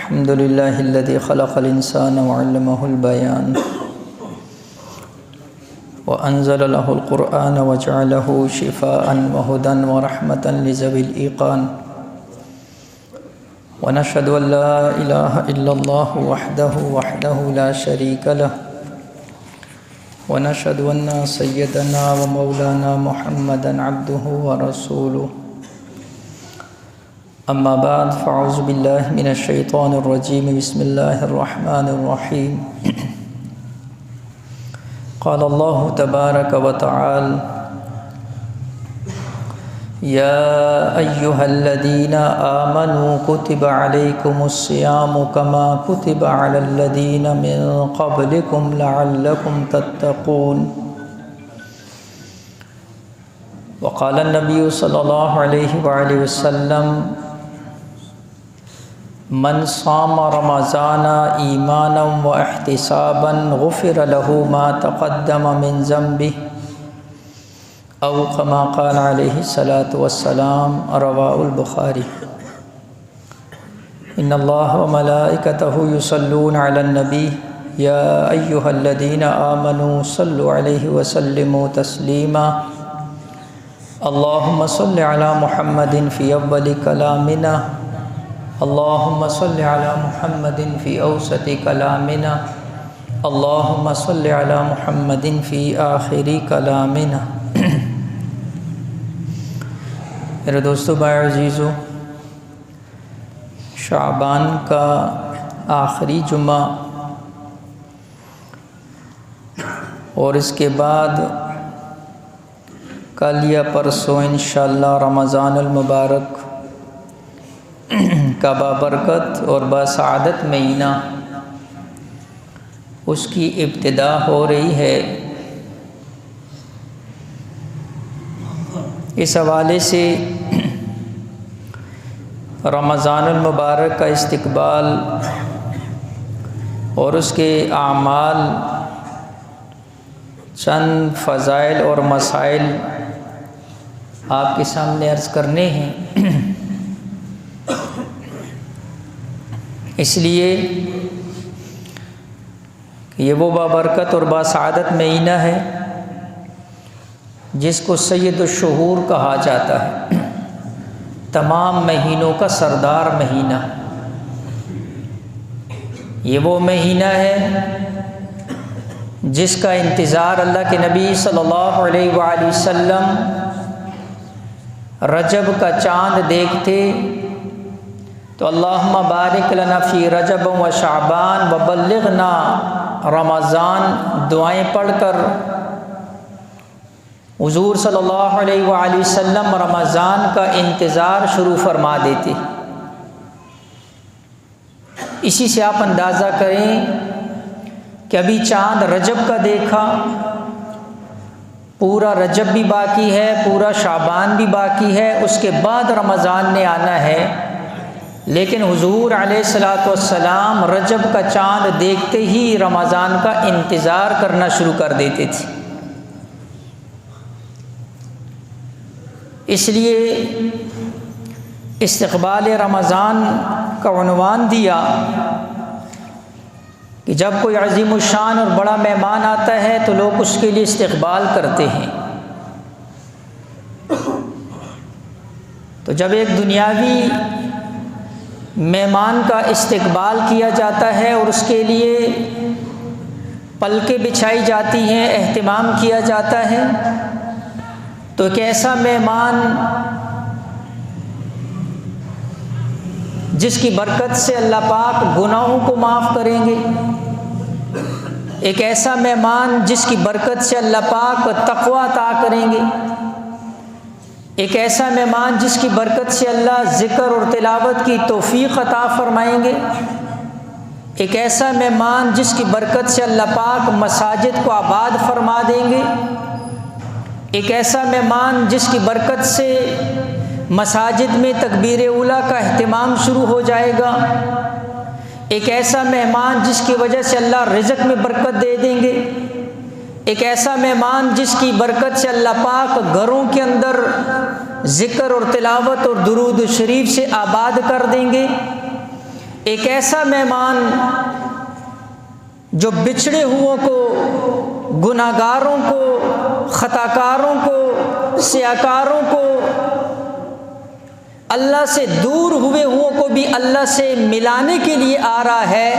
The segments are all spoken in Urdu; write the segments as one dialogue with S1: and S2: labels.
S1: الحمد لله الذي خلق الإنسان وعلمه البيان وأنزل له القرآن وجعله شفاء وهدى ورحمة لذوي الإيقان ونشهد أن لا إله إلا الله وحده لا شريك له ونشهد أن سيدنا ومولانا محمدا عبده ورسوله أما بعد فأعوذ بالله من الشيطان الرجيم بسم الله الرحمن الرحيم قال الله تبارك وتعالى يا أيها الذين آمنوا كتب عليكم الصيام كما كتب على الذين من قبلكم لعلكم تتقون وقال النبي صلى الله عليه وآله وسلم من صام رمضان ایمانا واحتسابا غفر له ما تقدم من ذنبه او كما قال علیہ الصلاة والسلام رواه البخاری ان اللہ وملائکته يصلون علی النبی یا ایہا الذین آمنوا صلوا علیہ وسلموا تسلیما اللہم صل علی محمد فی اول کلامنا اللہم صل علی محمد فی اوسط کلامنا اللہم صل علی محمد فی آخری کلامنا میرے دوستو بھائی عزیزو، شعبان کا آخری جمعہ اور اس کے بعد کل یا پرسوں انشاءاللہ رمضان المبارک کا بابرکت اور بسعادت مہینہ اس کی ابتدا ہو رہی ہے۔ اس حوالے سے رمضان المبارک کا استقبال اور اس کے اعمال، چند فضائل اور مسائل آپ کے سامنے عرض کرنے ہیں۔ اس لیے کہ یہ وہ بابرکت اور باسعادت مہینہ ہے جس کو سید الشہور کہا جاتا ہے، تمام مہینوں کا سردار مہینہ۔ یہ وہ مہینہ ہے جس کا انتظار اللہ کے نبی صلی اللہ علیہ وآلہ وسلم رجب کا چاند دیکھتے تو اللہم بارک لنا فی رجب و شعبان و بلغنا رمضان دعائیں پڑھ کر حضور صلی اللہ علیہ وآلہ وسلم رمضان کا انتظار شروع فرما دیتے۔ اسی سے آپ اندازہ کریں کہ ابھی چاند رجب کا دیکھا، پورا رجب بھی باقی ہے، پورا شعبان بھی باقی ہے، اس کے بعد رمضان نے آنا ہے، لیکن حضور علیہ الصلوۃ والسلام رجب کا چاند دیکھتے ہی رمضان کا انتظار کرنا شروع کر دیتے تھے۔ اس لیے استقبال رمضان کا عنوان دیا کہ جب کوئی عظیم الشان اور بڑا مہمان آتا ہے تو لوگ اس کے لیے استقبال کرتے ہیں۔ تو جب ایک دنیاوی مہمان کا استقبال کیا جاتا ہے اور اس کے لیے پلکیں بچھائی جاتی ہیں، اہتمام کیا جاتا ہے، تو ایک ایسا مہمان جس کی برکت سے اللہ پاک گناہوں کو معاف کریں گے، ایک ایسا مہمان جس کی برکت سے اللہ پاک تقویٰ عطا کریں گے، ایک ایسا مہمان جس کی برکت سے اللہ ذکر اور تلاوت کی توفیق عطا فرمائیں گے، ایک ایسا مہمان جس کی برکت سے اللہ پاک مساجد کو آباد فرما دیں گے، ایک ایسا مہمان جس کی برکت سے مساجد میں تکبیر اولیٰ کا اہتمام شروع ہو جائے گا، ایک ایسا مہمان جس کی وجہ سے اللہ رزق میں برکت دے دیں گے، ایک ایسا مہمان جس کی برکت سے اللہ پاک گھروں کے اندر ذکر اور تلاوت اور درود شریف سے آباد کر دیں گے، ایک ایسا مہمان جو بچھڑے ہوئوں کو، گناہگاروں کو، خطاکاروں کو، سیاکاروں کو، اللہ سے دور ہوئے ہوئوں کو بھی اللہ سے ملانے کے لیے آ رہا ہے،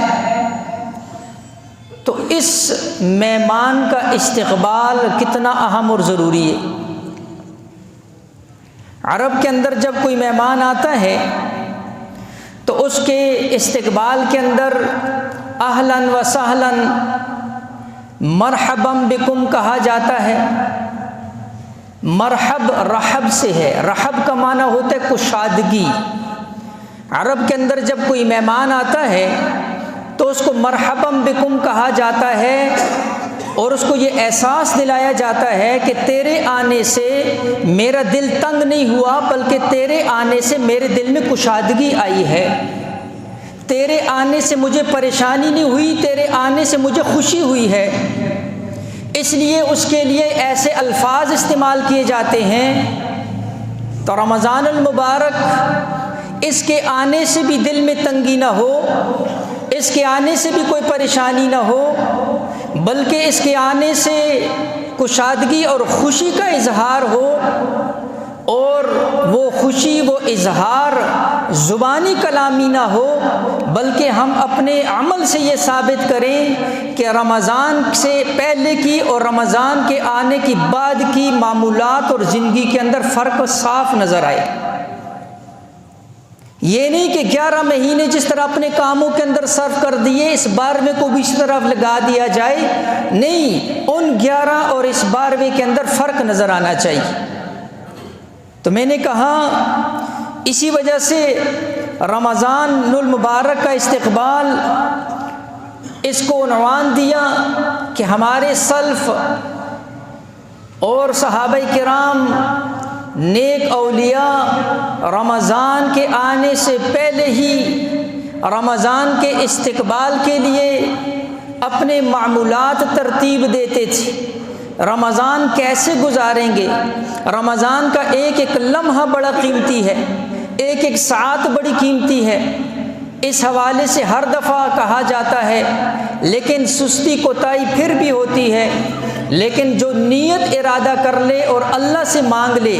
S1: تو اس مہمان کا استقبال کتنا اہم اور ضروری ہے۔ عرب کے اندر جب کوئی مہمان آتا ہے تو اس کے استقبال کے اندر اہلاً و سہلاً، مرحباً بکم کہا جاتا ہے۔ مرحب رحب سے ہے، رحب کا معنی ہوتا ہے کشادگی۔ عرب کے اندر جب کوئی مہمان آتا ہے تو اس کو مرحباً بکم کہا جاتا ہے، اور اس کو یہ احساس دلایا جاتا ہے کہ تیرے آنے سے میرا دل تنگ نہیں ہوا، بلکہ تیرے آنے سے میرے دل میں کشادگی آئی ہے، تیرے آنے سے مجھے پریشانی نہیں ہوئی، تیرے آنے سے مجھے خوشی ہوئی ہے۔ اس لیے اس کے لیے ایسے الفاظ استعمال کیے جاتے ہیں۔ تو رمضان المبارک، اس کے آنے سے بھی دل میں تنگی نہ ہو، اس کے آنے سے بھی کوئی پریشانی نہ ہو، بلکہ اس کے آنے سے کشادگی اور خوشی کا اظہار ہو، اور وہ خوشی، وہ اظہار زبانی کلامی نہ ہو، بلکہ ہم اپنے عمل سے یہ ثابت کریں کہ رمضان سے پہلے کی اور رمضان کے آنے کی بعد کی معمولات اور زندگی کے اندر فرق صاف نظر آئے۔ یہ نہیں کہ 11 مہینے جس طرح اپنے کاموں کے اندر صرف کر دیے، اس 12ویں کو بھی اس طرف لگا دیا جائے، نہیں، ان 11 اور اس 12ویں کے اندر فرق نظر آنا چاہیے۔ تو میں نے کہا اسی وجہ سے رمضان المبارک کا استقبال، اس کو عنوان دیا کہ ہمارے سلف اور صحابہ کرام، نیک اولیاء رمضان کے آنے سے پہلے ہی رمضان کے استقبال کے لیے اپنے معمولات ترتیب دیتے تھے۔ رمضان کیسے گزاریں گے؟ رمضان کا ایک ایک لمحہ بڑا قیمتی ہے، ایک ایک ساعت بڑی قیمتی ہے۔ اس حوالے سے ہر دفعہ کہا جاتا ہے، لیکن سستی کوتاہی پھر بھی ہوتی ہے، لیکن جو نیت ارادہ کر لے اور اللہ سے مانگ لے،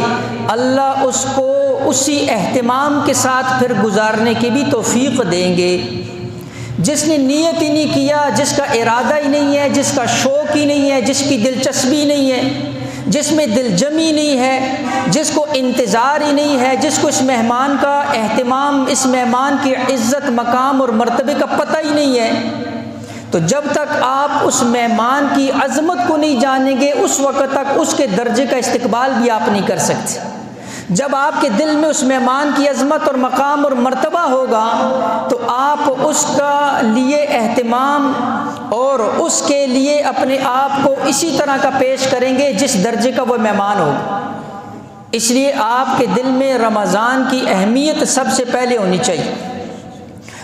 S1: اللہ اس کو اسی اہتمام کے ساتھ پھر گزارنے کی بھی توفیق دیں گے۔ جس نے نیت ہی نہیں کیا، جس کا ارادہ ہی نہیں ہے، جس کا شوق ہی نہیں ہے، جس کی دلچسپی نہیں ہے، جس میں دل جمی نہیں ہے، جس کو انتظار ہی نہیں ہے، جس کو اس مہمان کا اہتمام، اس مہمان کی عزت، مقام اور مرتبے کا پتہ ہی نہیں ہے، تو جب تک آپ اس مہمان کی عظمت کو نہیں جانیں گے، اس وقت تک اس کے درجے کا استقبال بھی آپ نہیں کر سکتے۔ جب آپ کے دل میں اس مہمان کی عظمت اور مقام اور مرتبہ ہوگا تو آپ اس کا لیے اہتمام اور اس کے لیے اپنے آپ کو اسی طرح کا پیش کریں گے جس درجے کا وہ مہمان ہوگا۔ اس لیے آپ کے دل میں رمضان کی اہمیت سب سے پہلے ہونی چاہیے،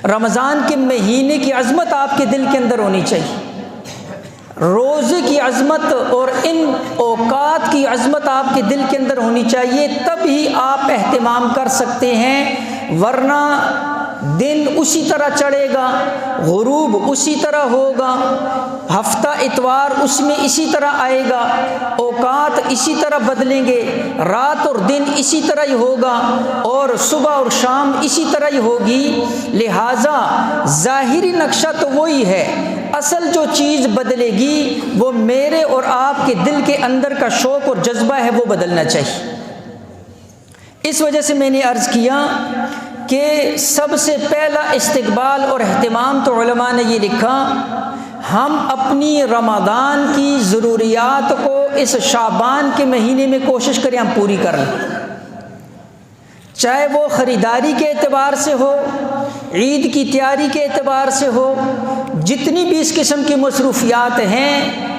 S1: رمضان کے مہینے کی عظمت آپ کے دل کے اندر ہونی چاہیے، روزے کی عظمت اور ان اوقات کی عظمت آپ کے دل کے اندر ہونی چاہیے، تب ہی آپ اہتمام کر سکتے ہیں، ورنہ دن اسی طرح چڑھے گا، غروب اسی طرح ہوگا، ہفتہ اتوار اس میں اسی طرح آئے گا، اوقات اسی طرح بدلیں گے، رات اور دن اسی طرح ہی ہوگا، اور صبح اور شام اسی طرح ہی ہوگی۔ لہٰذا ظاہری نقشہ تو وہی ہے، اصل جو چیز بدلے گی وہ میرے اور آپ کے دل کے اندر کا شوق اور جذبہ ہے، وہ بدلنا چاہیے۔ اس وجہ سے میں نے عرض کیا کہ سب سے پہلا استقبال اور اہتمام تو علماء نے یہ لکھا، ہم اپنی رمضان کی ضروریات کو اس شعبان کے مہینے میں کوشش کریں ہم پوری کر لیں، چاہے وہ خریداری کے اعتبار سے ہو، عید کی تیاری کے اعتبار سے ہو، جتنی بھی اس قسم کی مصروفیات ہیں،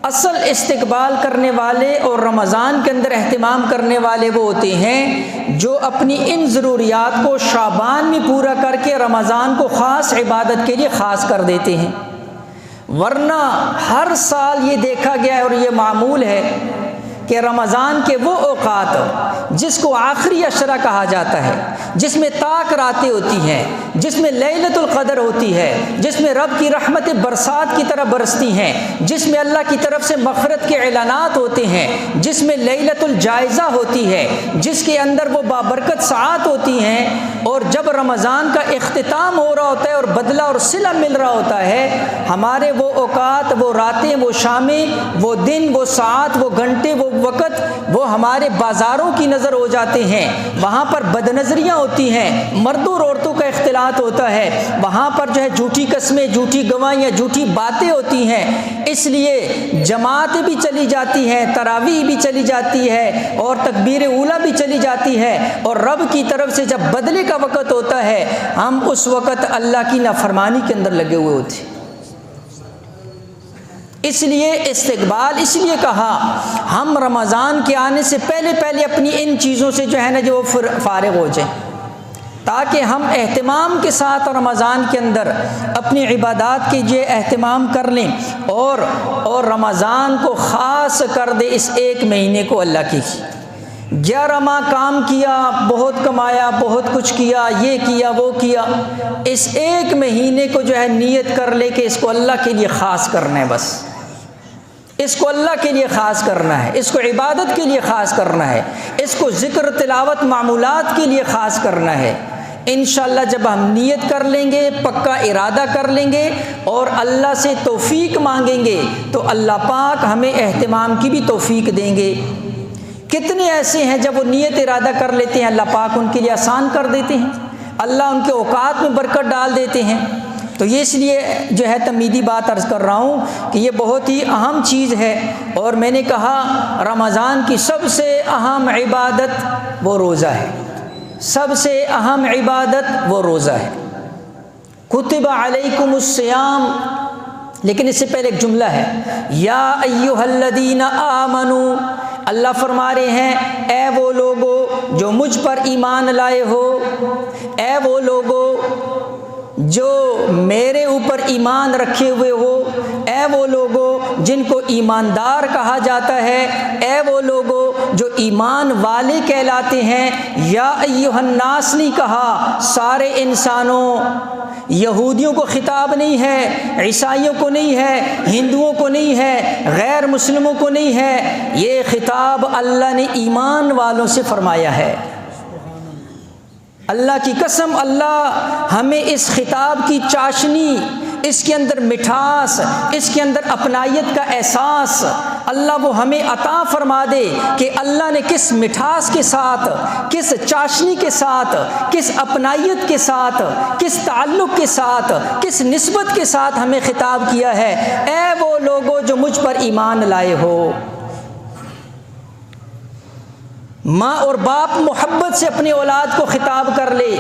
S1: اصل استقبال کرنے والے اور رمضان کے اندر اہتمام کرنے والے وہ ہوتے ہیں جو اپنی ان ضروریات کو شعبان میں پورا کر کے رمضان کو خاص عبادت کے لیے خاص کر دیتے ہیں۔ ورنہ ہر سال یہ دیکھا گیا ہے اور یہ معمول ہے کہ رمضان کے وہ اوقات جس کو آخری عشرہ کہا جاتا ہے، جس میں طاق راتیں ہوتی ہیں، جس میں لیلۃ القدر ہوتی ہے، جس میں رب کی رحمتیں برسات کی طرح برستی ہیں، جس میں اللہ کی طرف سے مغفرت کے اعلانات ہوتے ہیں، جس میں لیلۃ الجائزہ ہوتی ہے، جس کے اندر وہ بابرکت ساعات ہوتی ہیں، اور جب رمضان کا اختتام ہو رہا ہوتا ہے اور بدلہ اور صلہ مل رہا ہوتا ہے، ہمارے وہ اوقات، وہ راتیں، وہ شامیں، وہ دن، وہ ساعات، وہ گھنٹے، وہ وقت، وہ ہمارے بازاروں کی نظر ہو جاتے ہیں۔ وہاں پر بد نظریاں ہوتی ہیں، مردوں اور عورتوں کا اختلاط ہوتا ہے، وہاں پر جو ہے جھوٹی قسمیں، جھوٹی گواہیاں، جھوٹی باتیں ہوتی ہیں۔ اس لیے جماعتیں بھی چلی جاتی ہیں، تراویح بھی چلی جاتی ہے، اور تکبیر اولیٰ بھی چلی جاتی ہے، اور رب کی طرف سے جب بدلے کا وقت ہوتا ہے، ہم اس وقت اللہ کی نافرمانی کے اندر لگے ہوئے ہوتے ہیں۔ اس لیے استقبال اس لیے کہا، ہم رمضان کے آنے سے پہلے پہلے اپنی ان چیزوں سے جو ہے نا جو فارغ ہو جائیں، تاکہ ہم اہتمام کے ساتھ رمضان کے اندر اپنی عبادات کے جو اہتمام کر لیں، اور رمضان کو خاص کر دے اس ایک مہینے کو اللہ کی 11 ماہ کام کیا، بہت کمایا، بہت کچھ کیا، یہ کیا وہ کیا، اس ایک مہینے کو جو ہے نیت کر لے کہ اس کو اللہ کے لیے خاص کرنا ہے، بس اس کو اللہ کے لیے خاص کرنا ہے، اس کو عبادت کے لیے خاص کرنا ہے، اس کو ذکر تلاوت معمولات کے لیے خاص کرنا ہے۔ انشاءاللہ جب ہم نیت کر لیں گے، پکا ارادہ کر لیں گے اور اللہ سے توفیق مانگیں گے تو اللہ پاک ہمیں اہتمام کی بھی توفیق دیں گے۔ کتنے ایسے ہیں جب وہ نیت ارادہ کر لیتے ہیں، اللہ پاک ان کے لیے آسان کر دیتے ہیں، اللہ ان کے اوقات میں برکت ڈال دیتے ہیں۔ تو یہ اس لیے جو ہے تمہیدی بات عرض کر رہا ہوں کہ یہ بہت ہی اہم چیز ہے، اور میں نے کہا رمضان کی سب سے اہم عبادت وہ روزہ ہے، سب سے اہم عبادت وہ روزہ ہے۔ کتب علیکم الصیام، لیکن اس سے پہلے ایک جملہ ہے، یا ایھا الذین آمنوا، اللہ فرما رہے ہیں اے وہ لوگو جو مجھ پر ایمان لائے ہو، اے وہ لوگو جو میرے اوپر ایمان رکھے ہوئے ہو، اے وہ لوگو جن کو ایماندار کہا جاتا ہے، اے وہ لوگو جو ایمان والے کہلاتے ہیں۔ یا ایھا الناس نہیں کہا، سارے انسانوں، یہودیوں کو خطاب نہیں ہے، عیسائیوں کو نہیں ہے، ہندوؤں کو نہیں ہے، غیر مسلموں کو نہیں ہے، یہ خطاب اللہ نے ایمان والوں سے فرمایا ہے۔ اللہ کی قسم، اللہ ہمیں اس خطاب کی چاشنی، اس کے اندر مٹھاس، اس کے اندر اپنائیت کا احساس اللہ وہ ہمیں عطا فرما دے کہ اللہ نے کس مٹھاس کے ساتھ، کس چاشنی کے ساتھ، کس اپنائیت کے ساتھ، کس تعلق کے ساتھ، کس نسبت کے ساتھ ہمیں خطاب کیا ہے، اے وہ لوگو جو مجھ پر ایمان لائے ہو۔ ماں اور باپ محبت سے اپنی اولاد کو خطاب کر لے،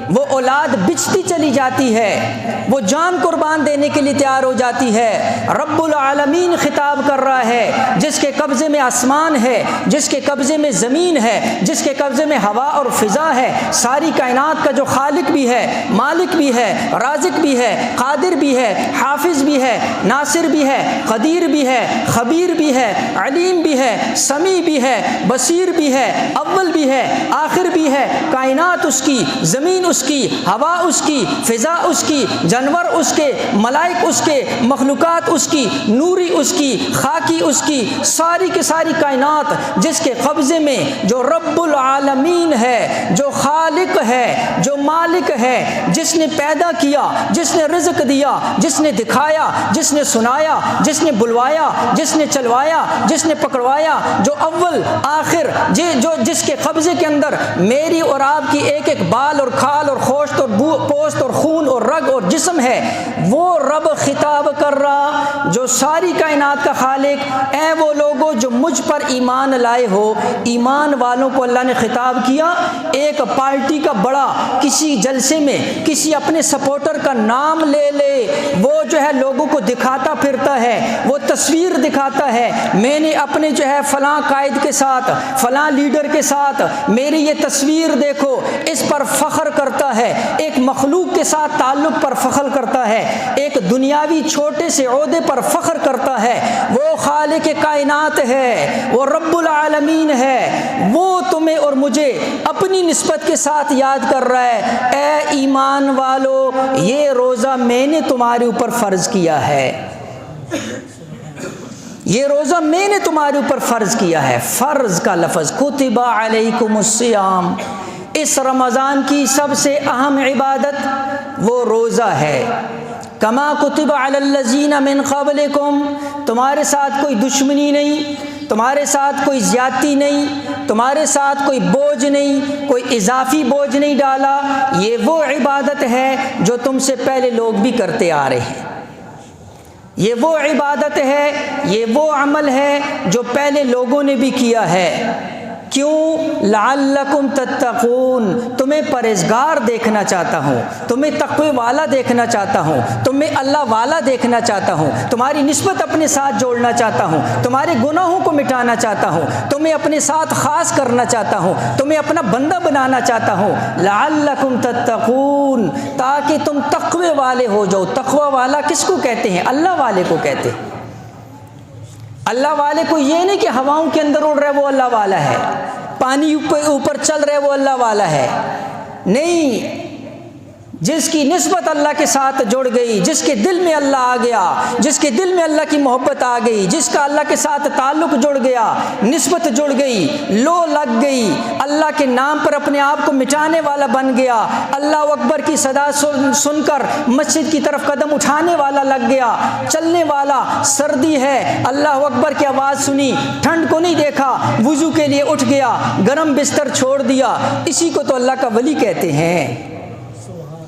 S1: وہ اولاد بچتی چلی جاتی ہے، وہ جان قربان دینے کے لیے تیار ہو جاتی ہے۔ رب العالمین خطاب کر رہا ہے، جس کے قبضے میں آسمان ہے، جس کے قبضے میں زمین ہے، جس کے قبضے میں ہوا اور فضا ہے، ساری کائنات کا جو خالق بھی ہے، مالک بھی ہے، رازق بھی ہے، قادر بھی ہے، حافظ بھی ہے، ناصر بھی ہے، قدیر بھی ہے، خبیر بھی ہے، علیم بھی ہے، سمیع بھی ہے، بصیر بھی ہے، اول بھی ہے، آخر بھی ہے، کائنات اس کی، زمین اس کی، ہوا اس کی، فضا اس کی، جانور اس کے، ملائک اس کے، مخلوقات اس کی، نوری اس کی، خاکی اس کی، ساری کی ساری کائنات جس کے قبضے میں جو رب العالمین ہے، جو خالق ہے، جو مالک ہے، جس نے پیدا کیا، جس نے رزق دیا، جس نے دکھایا، جس نے سنایا، جس نے بلوایا، جس نے چلوایا، جس نے پکڑوایا، جو اول آخر جس کے قبضے کے اندر میری اور آپ کی ایک ایک بال اور کھال اور گوشت اور پوست اور خون اور رگ اور جسم ہے، وہ رب خطاب کر رہا جو ساری کائنات کا خالق، اے وہ لوگو جو مجھ پر ایمان لائے ہو۔ ایمان والوں کو اللہ نے خطاب کیا۔ ایک پارٹی کا بڑا کسی جلسے میں کسی اپنے سپورٹر کا نام لے لے، وہ جو ہے لوگوں کو دکھاتا پھرتا ہے، وہ تصویر دکھاتا ہے، میں نے اپنے جو ہے فلاں قائد کے ساتھ، فلاں لیڈر کے ساتھ میری یہ تصویر دیکھو، اس پر فخر کرتا ہے، ایک مخلوق کے ساتھ تعلق پر فخر کرتا ہے، ایک دنیاوی چھوٹے سے عہدے پر فخر کرتا ہے، وہ خالق کائنات ہے، وہ رب العالمین ہے، وہ تمہیں اور مجھے اپنی نسبت کے ساتھ یاد کر رہا ہے، اے ایمان والو یہ روزہ میں نے تمہارے اوپر فرض کیا ہے، یہ روزہ میں نے تمہارے اوپر فرض کیا ہے۔ فرض کا لفظ کتب علیکم الصیام، اس رمضان کی سب سے اہم عبادت وہ روزہ ہے۔ کما کتب علی الذین من قبلکم، تمہارے ساتھ کوئی دشمنی نہیں، تمہارے ساتھ کوئی زیادتی نہیں، تمہارے ساتھ کوئی بوجھ نہیں، کوئی اضافی بوجھ نہیں ڈالا، یہ وہ عبادت ہے جو تم سے پہلے لوگ بھی کرتے آ رہے ہیں، یہ وہ عبادت ہے، یہ وہ عمل ہے جو پہلے لوگوں نے بھی کیا ہے۔ کیوں؟ لعلکم تتقون، تمہیں پرہیزگار دیکھنا چاہتا ہوں، تمہیں تقوی والا دیکھنا چاہتا ہوں، تمہیں اللہ والا دیکھنا چاہتا ہوں، تمہاری نسبت اپنے ساتھ جوڑنا چاہتا ہوں، تمہارے گناہوں کو مٹانا چاہتا ہوں، تمہیں اپنے ساتھ خاص کرنا چاہتا ہوں، تمہیں اپنا بندہ بنانا چاہتا ہوں۔ لعلکم تتقون، تاکہ تم تقوی والے ہو جاؤ۔ تقوی والا کس کو کہتے ہیں؟ اللہ والے کو کہتے ہیں۔ اللہ والے کو یہ نہیں کہ ہواؤں کے اندر اڑ رہا ہے وہ اللہ والا ہے، پانی اوپر چل رہا ہے وہ اللہ والا ہے، نہیں، جس کی نسبت اللہ کے ساتھ جڑ گئی، جس کے دل میں اللہ آ گیا، جس کے دل میں اللہ کی محبت آ گئی، جس کا اللہ کے ساتھ تعلق جڑ گیا، نسبت جڑ گئی، لو لگ گئی، اللہ کے نام پر اپنے آپ کو مٹانے والا بن گیا، اللہ اکبر کی صدا سن کر مسجد کی طرف قدم اٹھانے والا لگ گیا، چلنے والا، سردی ہے اللہ اکبر کی آواز سنی، ٹھنڈ کو نہیں دیکھا، وضو کے لیے اٹھ گیا، گرم بستر چھوڑ دیا، اسی کو تو اللہ کا ولی کہتے ہیں۔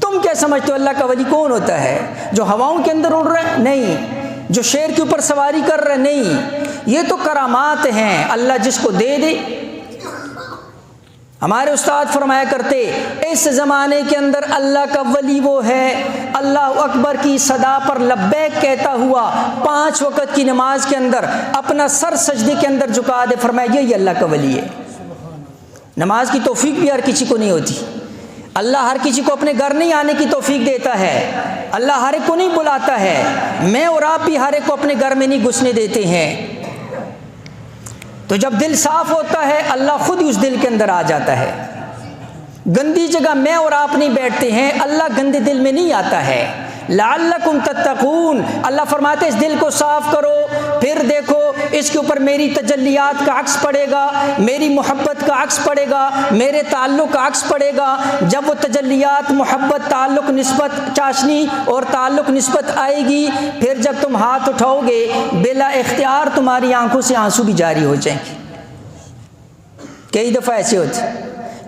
S1: تم کیا سمجھتے ہو اللہ کا ولی کون ہوتا ہے؟ جو ہواؤں کے اندر اڑ رہا ہے؟ نہیں۔ جو شیر کے اوپر سواری کر رہا ہے؟ نہیں۔ یہ تو کرامات ہیں، اللہ جس کو دے دے۔ ہمارے استاد فرمایا کرتے اس زمانے کے اندر اللہ کا ولی وہ ہے اللہ اکبر کی صدا پر لبیک کہتا ہوا 5 وقت کی نماز کے اندر اپنا سر سجدے کے اندر جھکا دے، فرمایا یہ اللہ کا ولی ہے۔ نماز کی توفیق بھی ہر کسی کو نہیں ہوتی، اللہ ہر کسی کو اپنے گھر نہیں آنے کی توفیق دیتا ہے، اللہ ہر ایک کو نہیں بلاتا ہے، میں اور آپ بھی ہر ایک کو اپنے گھر میں نہیں گھسنے دیتے ہیں۔ تو جب دل صاف ہوتا ہے اللہ خود ہی اس دل کے اندر آ جاتا ہے۔ گندی جگہ میں اور آپ نہیں بیٹھتے ہیں، اللہ گندے دل میں نہیں آتا ہے۔ لعلکم تتقون، اللہ فرماتے ہیں اس دل کو صاف کرو، پھر دیکھو اس کے اوپر میری تجلیات کا عکس پڑے گا، میری محبت کا عکس پڑے گا، میرے تعلق کا عکس پڑے گا۔ جب وہ تجلیات، محبت، تعلق، نسبت، چاشنی اور تعلق نسبت آئے گی، پھر جب تم ہاتھ اٹھاؤ گے بلا اختیار تمہاری آنکھوں سے آنسو بھی جاری ہو جائیں گے۔ کئی دفعہ ایسے ہوتے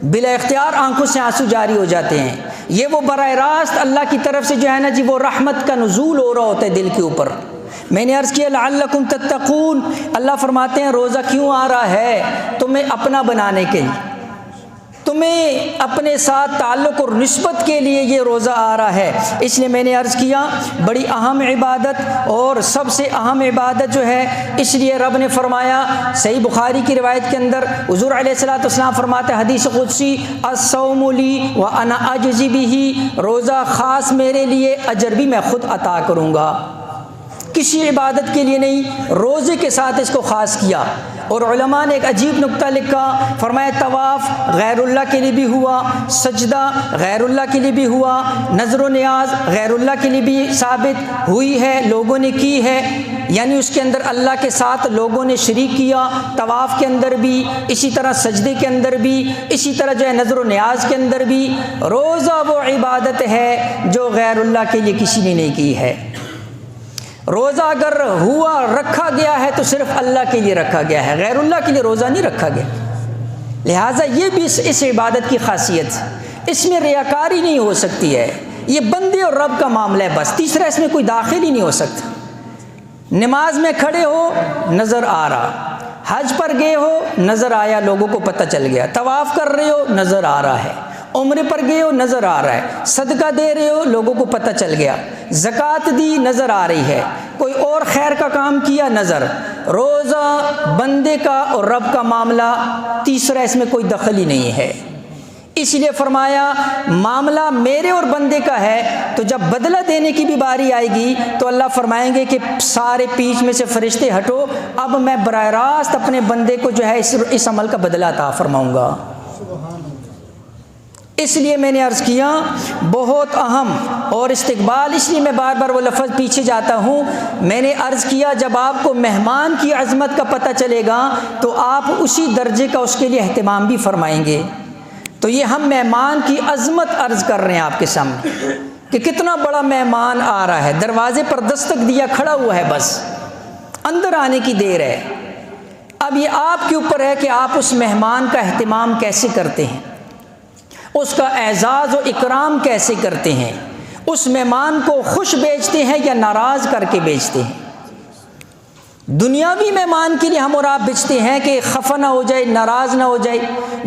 S1: بلا اختیار آنکھوں سے آنسو جاری ہو جاتے ہیں، یہ وہ براہ راست اللہ کی طرف سے جو ہے نا جی وہ رحمت کا نزول ہو رہا ہوتا ہے دل کے اوپر۔ میں نے عرض کیا لعلکم تتقون، اللہ فرماتے ہیں روزہ کیوں آ رہا ہے؟ تمہیں اپنا بنانے کے لیے، تمہیں اپنے ساتھ تعلق اور نسبت کے لیے یہ روزہ آ رہا ہے۔ اس لیے میں نے عرض کیا بڑی اہم عبادت اور سب سے اہم عبادت جو ہے، اس لیے رب نے فرمایا صحیح بخاری کی روایت کے اندر حضور علیہ الصلوۃ والسلام فرماتے ہیں حدیث قدسی الصوم لی وانا اجزی بہ، روزہ خاص میرے لیے، اجر بھی میں خود عطا کروں گا۔ کسی عبادت کے لیے نہیں، روزے کے ساتھ اس کو خاص کیا۔ اور علماء نے ایک عجیب نکتہ لکھا، فرمایا طواف غیر اللہ کے لیے بھی ہوا، سجدہ غیر اللہ کے لیے بھی ہوا، نظر و نیاز غیر اللہ کے لیے بھی ثابت ہوئی ہے، لوگوں نے کی ہے، یعنی اس کے اندر اللہ کے ساتھ لوگوں نے شریک کیا، طواف کے اندر بھی، اسی طرح سجدے کے اندر بھی، اسی طرح جو ہے نظر و نیاز کے اندر بھی۔ روزہ وہ عبادت ہے جو غیر اللہ کے لیے کسی نے نہیں کی ہے۔ روزہ اگر ہوا رکھا گیا ہے تو صرف اللہ کے لیے رکھا گیا ہے، غیر اللہ کے لیے روزہ نہیں رکھا گیا۔ لہٰذا یہ بھی اس عبادت کی خاصیت، اس میں ریاکاری نہیں ہو سکتی ہے، یہ بندے اور رب کا معاملہ ہے بس، تیسرا اس میں کوئی داخل ہی نہیں ہو سکتا۔ نماز میں کھڑے ہو نظر آ رہا، حج پر گئے ہو نظر آیا، لوگوں کو پتہ چل گیا، طواف کر رہے ہو نظر آ رہا ہے، عمرے پر گئے ہو نظر آ رہا ہے، صدقہ دے رہے ہو لوگوں کو پتہ چل گیا، زکوٰۃ دی نظر آ رہی ہے، کوئی اور خیر کا کام کیا نظر۔ روزہ بندے کا اور رب کا معاملہ، تیسرا اس میں کوئی دخل ہی نہیں ہے۔ اس لیے فرمایا معاملہ میرے اور بندے کا ہے، تو جب بدلہ دینے کی بھی باری آئے گی تو اللہ فرمائیں گے کہ سارے پیچھے میں سے فرشتے ہٹو، اب میں براہ راست اپنے بندے کو جو ہے اس عمل کا بدلہ عطا فرماؤں گا۔ اس لیے میں نے عرض کیا بہت اہم اور استقبال، اس لیے میں بار بار وہ لفظ پیچھے جاتا ہوں۔ میں نے عرض کیا جب آپ کو مہمان کی عظمت کا پتہ چلے گا تو آپ اسی درجے کا اس کے لیے اہتمام بھی فرمائیں گے۔ تو یہ ہم مہمان کی عظمت عرض کر رہے ہیں آپ کے سامنے کہ کتنا بڑا مہمان آ رہا ہے، دروازے پر دستک دیا کھڑا ہوا ہے، بس اندر آنے کی دیر ہے۔ اب یہ آپ کے اوپر ہے کہ آپ اس مہمان کا اہتمام کیسے کرتے ہیں، اس کا اعزاز و اکرام کیسے کرتے ہیں، اس مہمان کو خوش بھیجتے ہیں یا ناراض کر کے بھیجتے ہیں۔ دنیاوی مہمان کے لیے ہم اور آپ بھیجتے ہیں کہ خفا نہ ہو جائے، ناراض نہ ہو جائے،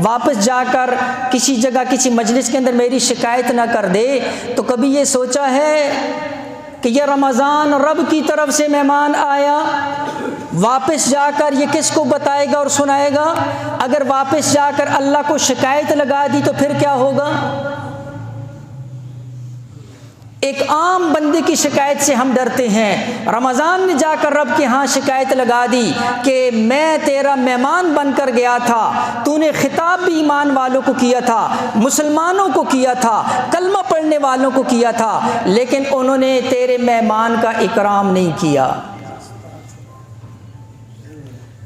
S1: واپس جا کر کسی جگہ کسی مجلس کے اندر میری شکایت نہ کر دے۔ تو کبھی یہ سوچا ہے کہ یہ رمضان رب کی طرف سے مہمان آیا، واپس جا کر یہ کس کو بتائے گا اور سنائے گا؟ اگر واپس جا کر اللہ کو شکایت لگا دی تو پھر کیا ہوگا؟ ایک عام بندے کی شکایت سے ہم ڈرتے ہیں، رمضان نے جا کر رب کے ہاں شکایت لگا دی کہ میں تیرا مہمان بن کر گیا تھا، تو نے خطاب بھی ایمان والوں کو کیا تھا، مسلمانوں کو کیا تھا، کلمہ پڑھنے والوں کو کیا تھا، لیکن انہوں نے تیرے مہمان کا اکرام نہیں کیا۔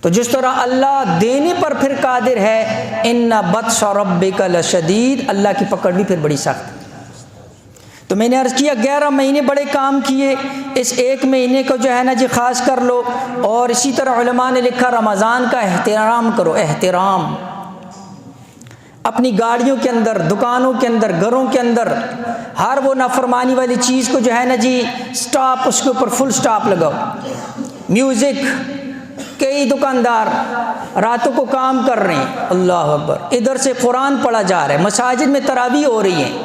S1: تو جس طرح اللہ دینے پر پھر قادر ہے، ان بطش ربک لشدید، اللہ کی پکڑ بھی پھر بڑی سخت۔ تو میں نے عرض کیا 11 مہینے بڑے کام کیے، اس ایک مہینے کو جو ہے نا جی خاص کر لو، اور اسی طرح علماء نے لکھا رمضان کا احترام کرو، احترام اپنی گاڑیوں کے اندر، دکانوں کے اندر، گھروں کے اندر، ہر وہ نافرمانی والی چیز کو جو ہے نا جی سٹاپ، اس کے اوپر فل سٹاپ لگاؤ۔ میوزک، کئی دکاندار راتوں کو کام کر رہے ہیں، اللہ اکبر، ادھر سے قرآن پڑھا جا رہا ہے، مساجد میں تراویح ہو رہی ہیں،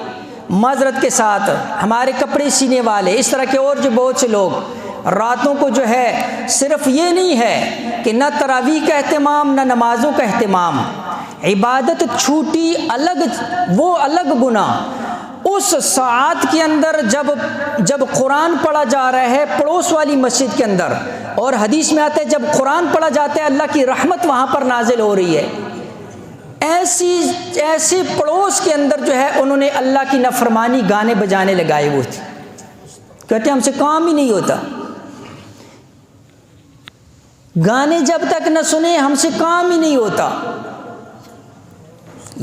S1: معذرت کے ساتھ ہمارے کپڑے سینے والے، اس طرح کے اور جو بہت سے لوگ راتوں کو جو ہے، صرف یہ نہیں ہے کہ نہ تراویح کا اہتمام نہ نمازوں کا اہتمام، عبادت چھوٹی الگ، وہ الگ گناہ۔ اس ساعت کے اندر جب قرآن پڑھا جا رہا ہے پڑوس والی مسجد کے اندر، اور حدیث میں آتا ہے جب قرآن پڑھا جاتا ہے اللہ کی رحمت وہاں پر نازل ہو رہی ہے، ایسی پڑوس کے اندر جو ہے انہوں نے اللہ کی نافرمانی گانے بجانے لگائے ہوئے تھے، کہتے ہیں ہم سے کام ہی نہیں ہوتا، گانے جب تک نہ سنے ہم سے کام ہی نہیں ہوتا۔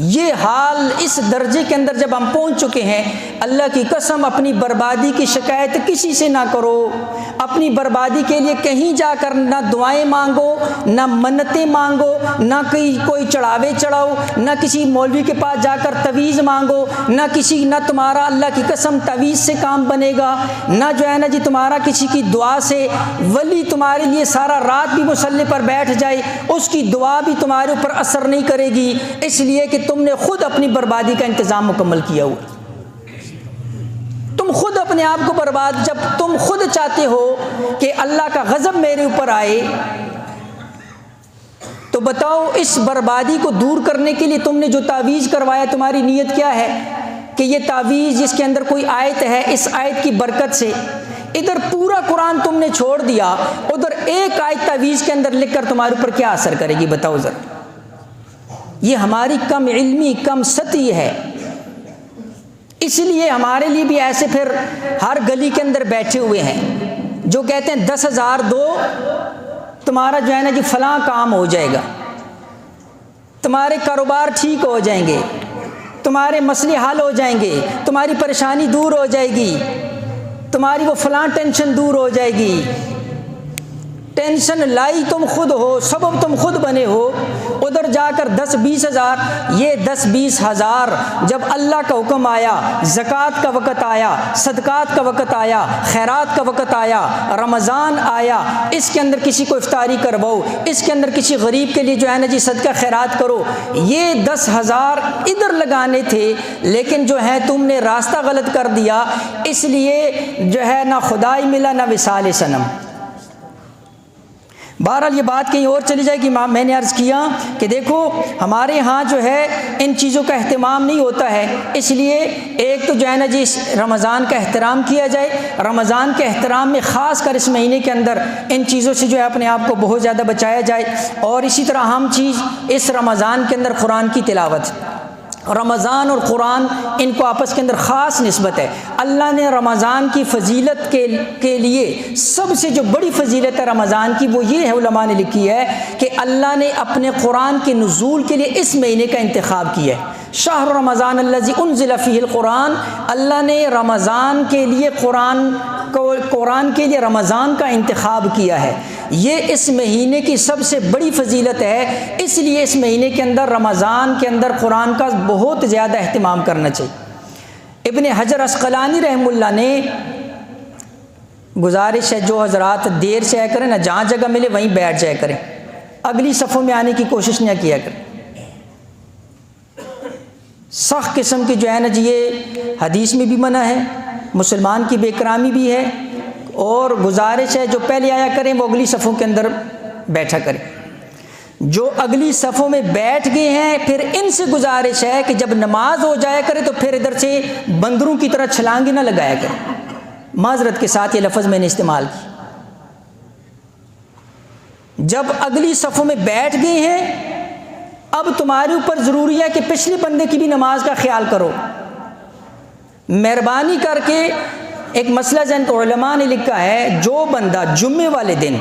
S1: یہ حال اس درجے کے اندر جب ہم پہنچ چکے ہیں، اللہ کی قسم اپنی بربادی کی شکایت کسی سے نہ کرو، اپنی بربادی کے لیے کہیں جا کر نہ دعائیں مانگو، نہ منتیں مانگو، نہ کوئی چڑھاوے چڑھاؤ، نہ کسی مولوی کے پاس جا کر تویز مانگو، نہ تمہارا اللہ کی قسم تویز سے کام بنے گا، نہ جو ہے نا جی تمہارا کسی کی دعا سے ولی تمہارے لیے سارا رات بھی مصلی پر بیٹھ جائے، اس کی دعا بھی تمہارے اوپر اثر نہیں کرے گی، اس لیے کہ تم نے خود اپنی بربادی کا انتظام مکمل کیا ہوا۔ تم خود اپنے آپ کو برباد، جب تم خود چاہتے ہو کہ اللہ کا غضب میرے اوپر آئے، تو بتاؤ اس بربادی کو دور کرنے کے لیے تم نے جو تعویذ کروایا تمہاری نیت کیا ہے؟ کہ یہ تعویذ جس کے اندر کوئی آیت ہے، اس آیت کی برکت سے ادھر پورا قرآن تم نے چھوڑ دیا، ادھر ایک آیت تعویذ کے اندر لکھ کر تمہارے اوپر کیا اثر کرے گی بتاؤ ذرا۔ یہ ہماری کم علمی، کم سطحی ہے، اس لیے ہمارے لیے بھی ایسے پھر ہر گلی کے اندر بیٹھے ہوئے ہیں جو کہتے ہیں 10,000 دو، تمہارا جو ہے نا جی فلاں کام ہو جائے گا، تمہارے کاروبار ٹھیک ہو جائیں گے، تمہارے مسئلے حل ہو جائیں گے، تمہاری پریشانی دور ہو جائے گی، تمہاری وہ فلاں ٹینشن دور ہو جائے گی۔ ٹینشن لائی تم خود ہو، سبب تم خود بنے ہو، ادھر جا کر 10-20 ہزار، یہ 10-20 ہزار جب اللہ کا حکم آیا، زکوٰۃ کا وقت آیا، صدقات کا وقت آیا، خیرات کا وقت آیا، رمضان آیا، اس کے اندر کسی کو افطاری کرواؤ، اس کے اندر کسی غریب کے لیے جو ہے نا جی صدقہ خیرات کرو، یہ 10,000 ادھر لگانے تھے، لیکن جو ہے تم نے راستہ غلط کر دیا، اس لیے جو ہے نہ خدائی ملا نہ وصال صنم۔ بہرحال یہ بات کہیں اور چلی جائے گی. میں نے عرض کیا کہ دیکھو ہمارے ہاں جو ہے ان چیزوں کا اہتمام نہیں ہوتا ہے، اس لیے ایک تو جو ہے نا جی رمضان کا احترام کیا جائے. رمضان کے احترام میں خاص کر اس مہینے کے اندر ان چیزوں سے جو ہے اپنے آپ کو بہت زیادہ بچایا جائے. اور اسی طرح اہم چیز اس رمضان کے اندر قرآن کی تلاوت. رمضان اور قرآن ان کو آپس کے اندر خاص نسبت ہے. اللہ نے رمضان کی فضیلت کے لیے سب سے جو بڑی فضیلت ہے رمضان کی وہ یہ ہے، علماء نے لکھی ہے کہ اللہ نے اپنے قرآن کے نزول کے لیے اس مہینے کا انتخاب کیا ہے. شہر رمضان الذی انزل فیہ القرآن، اللہ نے رمضان کے لیے قرآن کے لیے رمضان کا انتخاب کیا ہے. یہ اس مہینے کی سب سے بڑی فضیلت ہے، اس لیے اس مہینے کے اندر رمضان کے اندر قرآن کا بہت زیادہ اہتمام کرنا چاہیے. ابن حجر عسقلانی رحمہ اللہ نے گزارش ہے جو حضرات دیر سے آیا کریں نا، جہاں جگہ ملے وہیں بیٹھ جایا کریں، اگلی صفوں میں آنے کی کوشش نہ کیا کریں. سخت قسم کی جو ہے نا جی یہ حدیث میں بھی منع ہے، مسلمان کی بے اکرامی بھی ہے، اور گزارش ہے جو پہلے آیا کریں وہ اگلی صفوں کے اندر بیٹھا کریں. جو اگلی صفوں میں بیٹھ گئے ہیں پھر ان سے گزارش ہے کہ جب نماز ہو جایا کرے تو پھر ادھر سے بندروں کی طرح چھلانگیں نہ لگایا کریں. معذرت کے ساتھ یہ لفظ میں نے استعمال کی. جب اگلی صفوں میں بیٹھ گئے ہیں اب تمہارے اوپر ضروری ہے کہ پچھلے بندے کی بھی نماز کا خیال کرو. مہربانی کر کے ایک مسئلہ ذہن کو علماء نے لکھا ہے، جو بندہ جمعے والے دن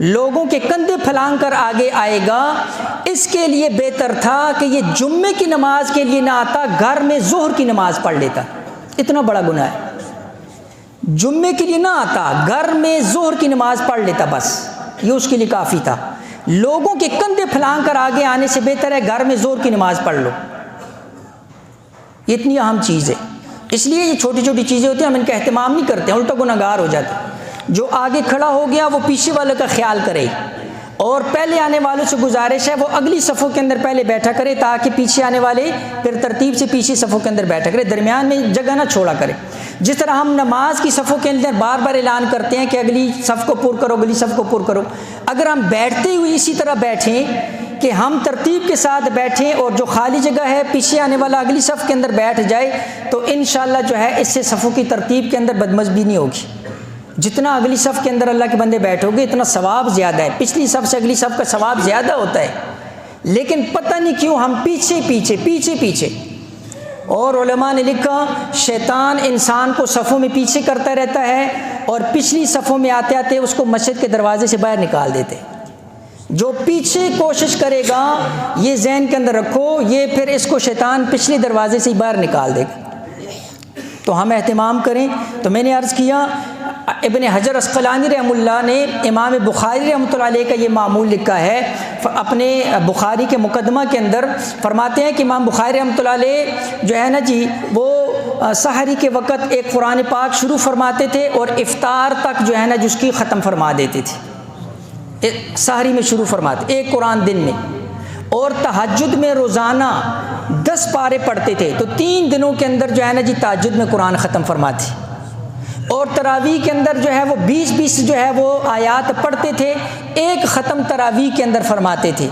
S1: لوگوں کے کندھے پھلانگ کر آگے آئے گا اس کے لیے بہتر تھا کہ یہ جمعے کی نماز کے لیے نہ آتا، گھر میں ظہر کی نماز پڑھ لیتا. اتنا بڑا گناہ ہے. جمعے کے لیے نہ آتا، گھر میں ظہر کی نماز پڑھ لیتا، بس یہ اس کے لیے کافی تھا. لوگوں کے کندھے پھلانگ کر آگے آنے سے بہتر ہے گھر میں ظہر کی نماز پڑھ لو. یہ اتنی اہم چیز ہے. اس لیے یہ چھوٹی چھوٹی چیزیں ہوتی ہیں، ہم ان کا اہتمام نہیں کرتے، الٹا گناہگار ہو جاتے. جو آگے کھڑا ہو گیا وہ پیچھے والوں کا خیال کرے، اور پہلے آنے والوں سے گزارش ہے وہ اگلی صفوں کے اندر پہلے بیٹھا کرے تاکہ پیچھے آنے والے پھر ترتیب سے پیچھے صفوں کے اندر بیٹھا کرے، درمیان میں جگہ نہ چھوڑا کرے. جس طرح ہم نماز کی صفوں کے اندر بار بار اعلان کرتے ہیں کہ اگلی صف کو پر کرو، اگلی صف کو پر کرو، اگر ہم بیٹھتے ہوئے اسی طرح بیٹھیں کہ ہم ترتیب کے ساتھ بیٹھیں اور جو خالی جگہ ہے پیچھے آنے والا اگلی صف کے اندر بیٹھ جائے تو انشاءاللہ جو ہے اس سے صفوں کی ترتیب کے اندر بدمزگی نہیں ہوگی. جتنا اگلی صف کے اندر اللہ کے بندے بیٹھو گے اتنا ثواب زیادہ ہے. پچھلی صف سے اگلی صف کا ثواب زیادہ ہوتا ہے، لیکن پتہ نہیں کیوں ہم پیچھے. اور علماء نے لکھا شیطان انسان کو صفوں میں پیچھے کرتا رہتا ہے اور پچھلی صفوں میں آتے آتے اس کو مسجد کے دروازے سے باہر نکال دیتے. جو پیچھے کوشش کرے گا یہ ذہن کے اندر رکھو، یہ پھر اس کو شیطان پچھلے دروازے سے ہی باہر نکال دے گا. تو ہم اہتمام کریں. تو میں نے عرض کیا ابن حجر عسقلانی رحمہ اللہ نے امام بخاری رحمۃ اللہ علیہ کا یہ معمول لکھا ہے اپنے بخاری کے مقدمہ کے اندر. فرماتے ہیں کہ امام بخاری رحمۃ اللہ علیہ جو ہے نا جی وہ سحری کے وقت ایک قرآن پاک شروع فرماتے تھے اور افطار تک جو ہے نا جس کی ختم فرما دیتے تھے. سحری میں شروع فرماتے ایک قرآن دن میں، اور تہجد میں روزانہ 10 پارے پڑھتے تھے. تو 3 دنوں کے اندر جو ہے نا جی تہجد میں قرآن ختم فرماتے، اور تراویح کے اندر جو ہے وہ 20 جو ہے وہ آیات پڑھتے تھے، ایک ختم تراویح کے اندر فرماتے تھے.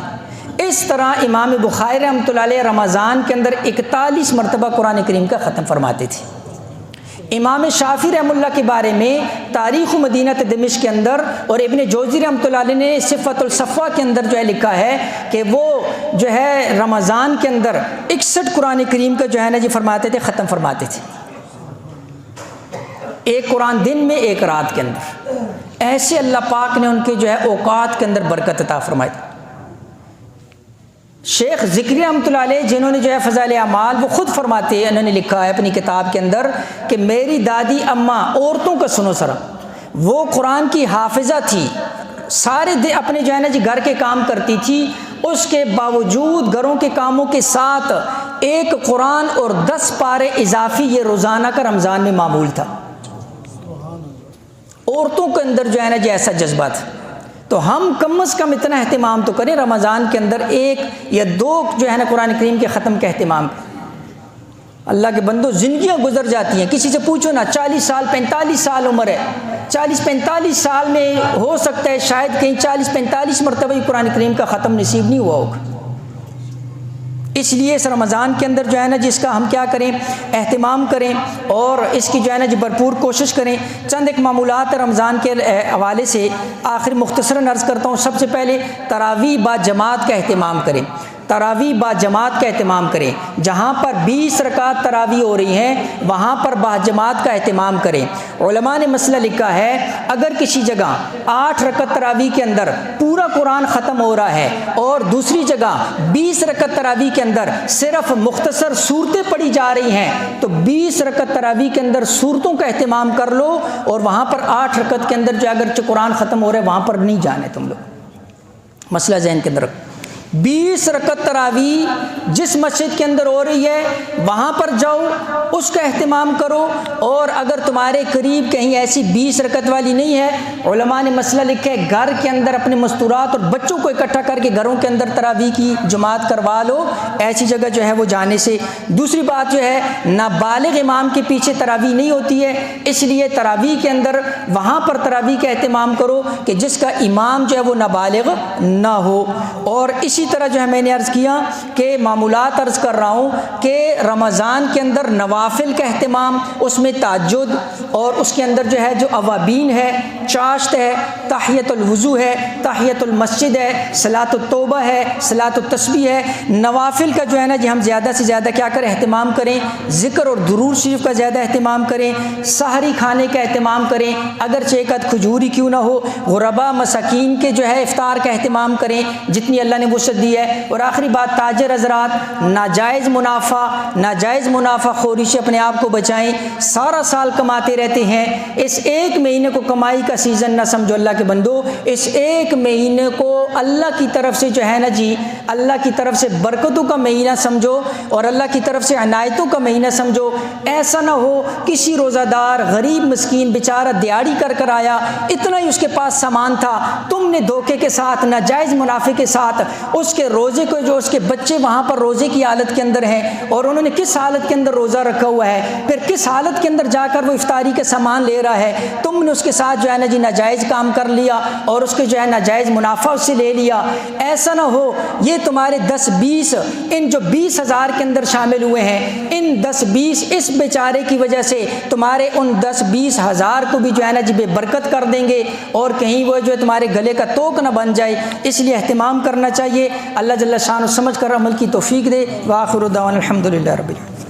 S1: اس طرح امام بخاری رحمۃ اللہ علیہ رمضان کے اندر 41 مرتبہ قرآن کریم کا ختم فرماتے تھے. امام شافعی رحمۃ اللہ کے بارے میں تاریخ مدینہ دمشق کے اندر اور ابن جوزی رحمۃ اللہ علیہ نے صفۃ الصفوہ کے اندر جو ہے لکھا ہے کہ وہ جو ہے رمضان کے اندر 61 قرآن کریم کا جو ہے نا جی فرماتے تھے، ختم فرماتے تھے، ایک قرآن دن میں ایک رات کے اندر. ایسے اللہ پاک نے ان کے جو ہے اوقات کے اندر برکت عطا فرمائی. شیخ ذکری رحمۃ اللہ علیہ جنہوں نے جو ہے فضائل اعمال وہ خود فرماتے ہیں، انہوں نے لکھا ہے اپنی کتاب کے اندر کہ میری دادی اماں، عورتوں کا سنو سرا، وہ قرآن کی حافظہ تھی، سارے اپنے جو ہے نا جی گھر کے کام کرتی تھی، اس کے باوجود گھروں کے کاموں کے ساتھ ایک قرآن اور 10 پارے اضافی یہ روزانہ کا رمضان میں معمول تھا. عورتوں کے اندر جو ہے نا جی ایسا جذبہ تھا. تو ہم کم از کم اتنا اہتمام تو کریں رمضان کے اندر 1 یا 2 جو ہے نا قرآن کریم کے ختم کا اہتمام. اللہ کے بندو زندگیاں گزر جاتی ہیں، کسی سے پوچھو نا 40 سال 45 سال عمر ہے، 40-45 سال میں ہو سکتا ہے شاید کہیں 40-45 مرتبہ ہی قرآن کریم کا ختم نصیب نہیں ہوا ہوگا۔ اس لیے اس رمضان کے اندر جو ہے نا جس کا ہم کیا کریں، اہتمام کریں اور اس کی جو ہے نا بھرپور کوشش کریں۔ چند ایک معمولات رمضان کے حوالے سے آخر مختصراً عرض کرتا ہوں۔ سب سے پہلے تراویح با جماعت کا اہتمام کریں، تراویح با جماعت کا اہتمام کریں۔ جہاں پر 20 رکعت تراویح ہو رہی ہیں وہاں پر با جماعت کا اہتمام کریں۔ علماء نے مسئلہ لکھا ہے اگر کسی جگہ 8 رکعت تراویح کے اندر پورا قرآن ختم ہو رہا ہے اور دوسری جگہ 20 رکعت تراویح کے اندر صرف مختصر صورتیں پڑھی جا رہی ہیں تو 20 رکعت تراویح کے اندر صورتوں کا اہتمام کر لو، اور وہاں پر 8 رکعت کے اندر جو اگرچہ قرآن ختم ہو رہا ہے وہاں پر نہیں جانے تم لوگ۔ مسئلہ ذہن کے اندر رکھو، 20 رکعت تراویح جس مسجد کے اندر ہو رہی ہے وہاں پر جاؤ، اس کا اہتمام کرو، اور اگر تمہارے قریب کہیں ایسی 20 رکعت والی نہیں ہے، علماء نے مسئلہ لکھا ہے گھر کے اندر اپنے مستورات اور بچوں کو اکٹھا کر کے گھروں کے اندر تراویح کی جماعت کروا لو، ایسی جگہ جو ہے وہ جانے سے۔ دوسری بات جو ہے نابالغ امام کے پیچھے تراویح نہیں ہوتی ہے، اس لیے تراویح کے اندر وہاں پر تراویح کا اہتمام کرو کہ جس کا امام جو ہے وہ نابالغ نہ ہو۔ اور اسی طرح جو ہے میں نے عرض کیا کہ معمولات عرض کر رہا ہوں کہ رمضان کے اندر نوافل کا اہتمام، اس میں تہجد اور اس کے اندر جو ہے جو اوابین ہے، چاشت ہے، تحیۃ الوضو ہے، تحیۃ المسجد ہے، صلاۃ التوبہ ہے، صلاۃ التسبیح ہے، نوافل کا جو ہے نا ہم زیادہ سے زیادہ کیا کریں، اہتمام کریں، ذکر اور درود شریف کا زیادہ اہتمام کریں، سحری کھانے کا اہتمام کریں، اگرچہ ایک آدھ کھجوری کیوں نہ ہو، غربا مساکین کے جو ہے افطار کا اہتمام کریں جتنی اللہ نے وسعت دی ہے۔ اور آخری بات تاجر حضرات، ناجائز منافع خوری سے اپنے آپ کو بچائیں۔ سارا سال کماتے رہتے ہیں، اس ایک مہینے کو کمائی کا سیزن نہ سمجھو اللہ کے بندو، اس ایک مہینے کو اللہ کی طرف سے جو ہے نا اللہ کی طرف سے برکتوں کا مہینہ سمجھو اور اللہ کی طرف سے عنایتوں کا مہینہ سمجھو۔ ایسا نہ ہو کسی روزہ دار غریب مسکین بیچارہ دیہڑی کر آیا، اتنا ہی اس کے پاس سامان تھا، تم نے دھوکے کے ساتھ ناجائز منافع کے ساتھ اس کے روزے کو، جو اس کے بچے وہاں پر روزے کی حالت کے اندر ہیں اور انہوں نے کس حالت کے اندر روزہ رکھا ہوا ہے، پھر کس حالت کے اندر جا کر وہ افطاری کا سامان لے رہا ہے، تم نے اس کے ساتھ جو ہے نا ناجائز کام کر لیا اور اس کے جو ہے ناجائز منافع اس سے لے لیا۔ ایسا نہ ہو یہ تمہارے 10-20 ان جو 20,000 کے اندر شامل ہوئے ہیں، ان 10-20 اس بیچارے کی وجہ سے تمہارے ان 10-20 ہزار کو بھی جو ہے نا بے برکت کر دیں گے اور کہیں وہ جو ہے تمہارے گلے کا توق نہ بن جائے۔ اس لیے اہتمام کرنا چاہیے۔ اللہ جل شانہ سمجھ کر عمل کی توفیق دے۔ وآخر دعوانا الحمدللہ رب العالمین۔